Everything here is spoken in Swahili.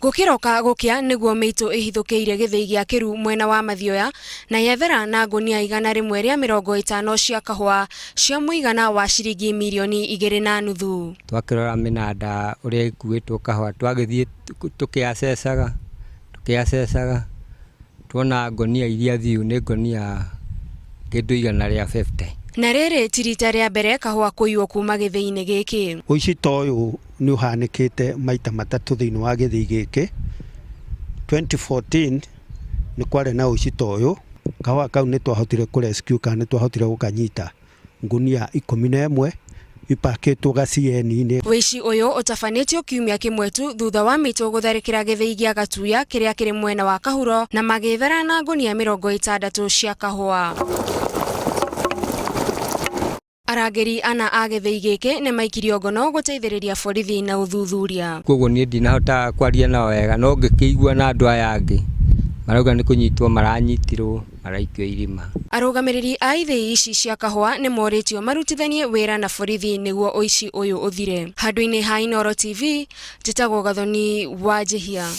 Gukiroka gukia niguo Meitu ihithukiire githii gia Kiru mwena wa Mathioya na yethera na ngunia 100 ria 50 cia kahua cia muigana wa ciringi milioni 2.5. Twakirora minanda uria ikuitwo kahua twagithie tukiacecaga tuona ngunia iria thiu ni ngunia kindu 150. Na riri tirita ria mbere kahua kuiyo kuma githii-ini giki. Uici toyu ni uhanikite maita matatu thiini wa githii giki. 2014 ni kware na uici toyu kahua kau ni twahotire ku rescue kana twahotire gukanyita ngunia 11 ipakitwo gacieni-ini. Wici uyu utafanitio kiumia kimwe tu thutha wa Meitu gutharikira githii gia Gatuya kiria kiri mwena wa Kahuro na magithera na ngunia 60 cia kahua. Arangeri ana a githii giki ni maikirio ngono guteithiriria borithi na uthuthuria. Koguo ni ndinahota kwaria nao wega no ngikigua na andu aya angi marauga ni kunyitwo maranyitirwo maraikio irima. Arugamiriri a ithii ici cia kahua ni moritio marutithanie wira na borithi niguo uici uyu uthire. Handu-ini ha Inooro TV, njitagwo Gathoni wa Jihia.